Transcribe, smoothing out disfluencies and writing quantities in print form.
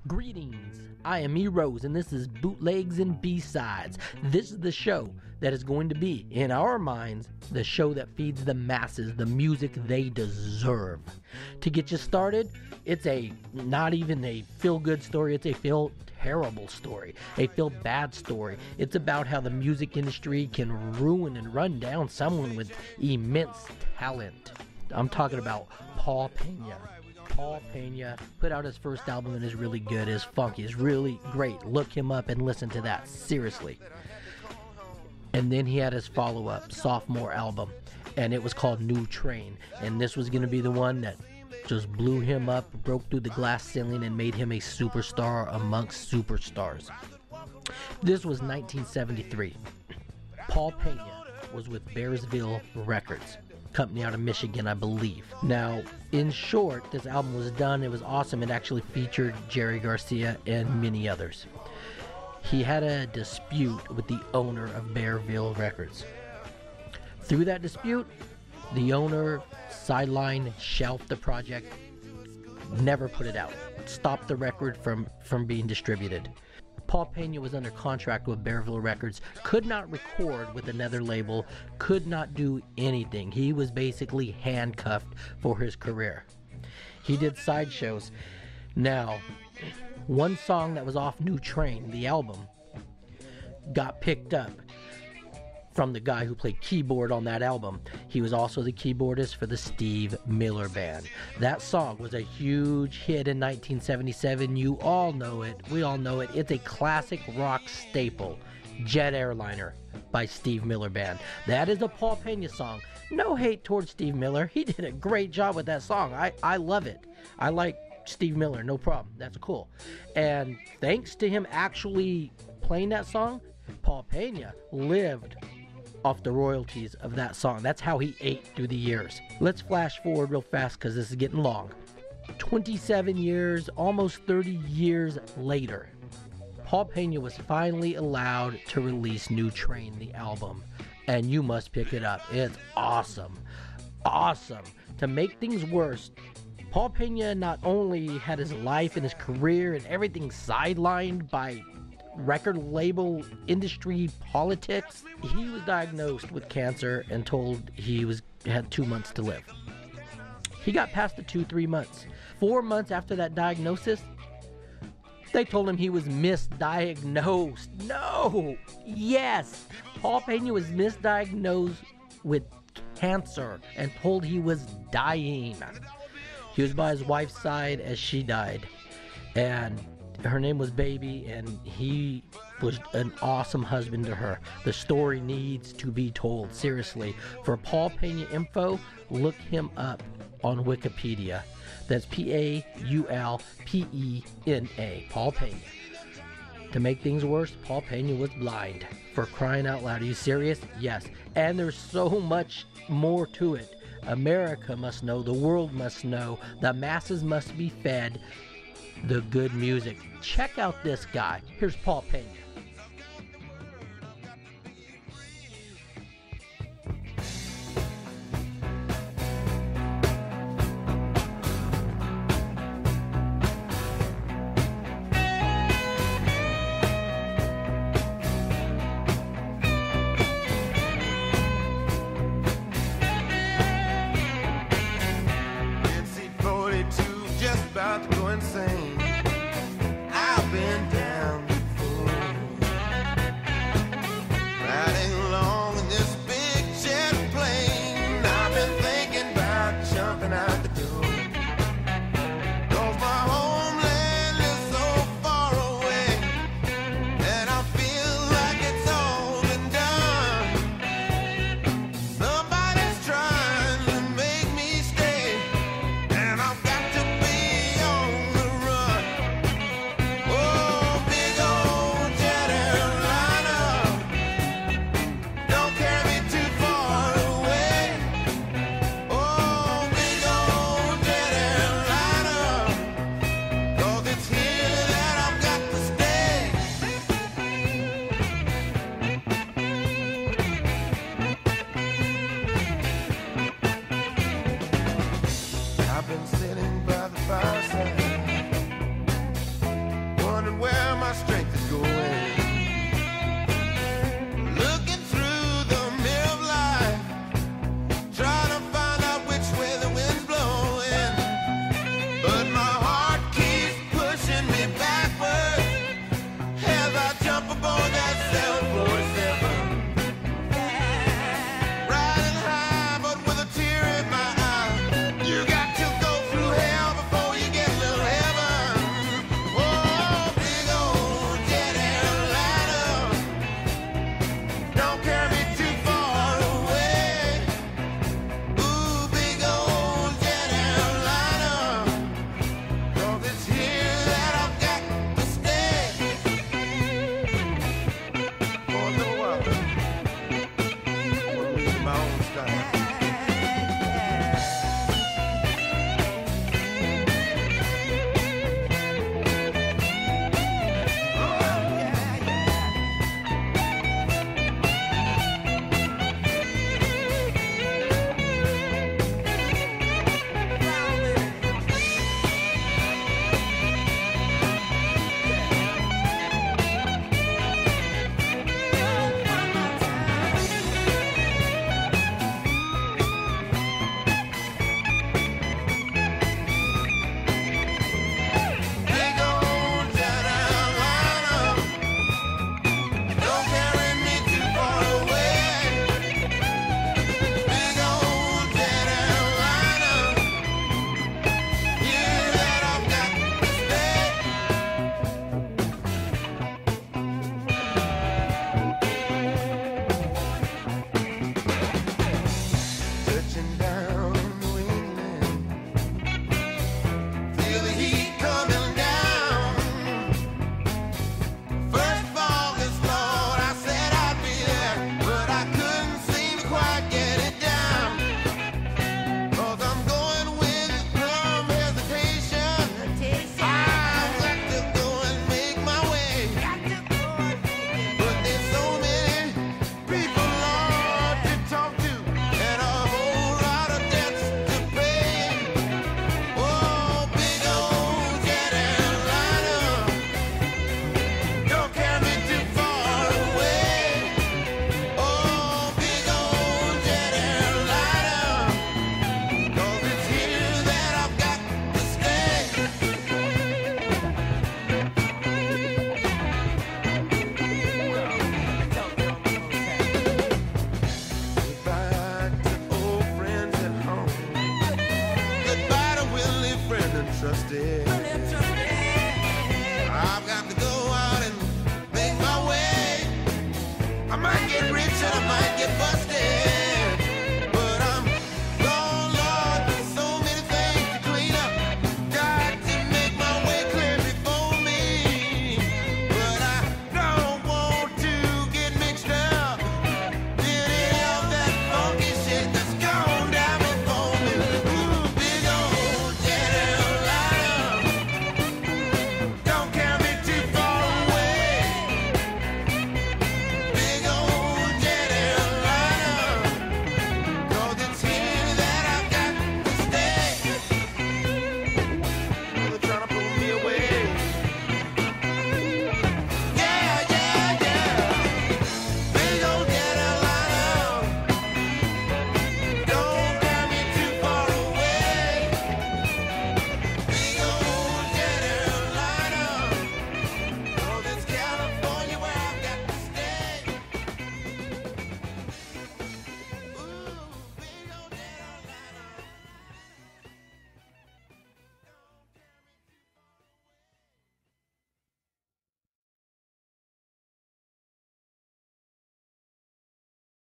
Greetings, I am E.Rose, and this is Bootlegs and B Sides. This is the show that is going to be, in our minds, the show that feeds the masses the music they deserve. To get you started, it's not even a feel-good story, it's a feel-terrible story, a feel-bad story. It's about how the music industry can ruin and run down someone with immense talent. I'm talking about Paul Pena. Paul Pena put out his first album and is really good, is funky, is really great. Look him up and listen to that, seriously. And then he had his follow-up, sophomore album, and it was called New Train. And this was going to be the one that just blew him up, broke through the glass ceiling, and made him a superstar amongst superstars. This was 1973. Paul Pena was with Bearsville Records, company out of Michigan, I believe. Now, in short, this album was done. It was awesome. It actually featured Jerry Garcia and many others. He had a dispute with the owner of Bearsville Records. Through that dispute, the owner sidelined, shelved the project, never put it out, stopped the record from being distributed. Paul Pena was under contract with Bearsville Records, could not record with another label, could not do anything. He was basically handcuffed for his career. He did side shows. Now, one song that was off New Train, the album, got picked up from the guy who played keyboard on that album. He was also the keyboardist for the Steve Miller Band. That song was a huge hit in 1977. You all know it. We all know it. It's a classic rock staple, Jet Airliner by Steve Miller Band. That is a Paul Pena song. No hate towards Steve Miller. He did a great job with that song. I love it. I like Steve Miller, no problem. That's cool. And thanks to him actually playing that song, Paul Pena lived off the royalties of that song. That's how he ate through the years. Let's flash forward real fast because this is getting long. 27 years, almost 30 years later, Paul Pena was finally allowed to release New Train, the album. And you must pick it up. It's awesome. Awesome. To make things worse, Paul Pena not only had his life and his career and everything sidelined by record label industry politics, he was diagnosed with cancer and told he had 2 months to live. He got past the 2-3 months. 4 months after that diagnosis, they told him he was misdiagnosed. No! Yes! Paul Pena was misdiagnosed with cancer and told he was dying. He was by his wife's side as she died, and her name was Baby, and he was an awesome husband to her. The story needs to be told, seriously. For Paul Pena info, look him up on Wikipedia. That's Paulpena, Paul Pena. To make things worse, Paul Pena was blind. For crying out loud. Are you serious? Yes. And there's so much more to it. America must know, the world must know, the masses must be fed the good music. Check out this guy. Here's Paul Pena. About to go insane. I've been down before, riding along in this big jet plane. I've been thinking about jumping out the door, 'cause my homeland is so far away, and I feel like it's all been done. Somebody's trying to make me stay, and I've got to be on the run. Oh, my strength.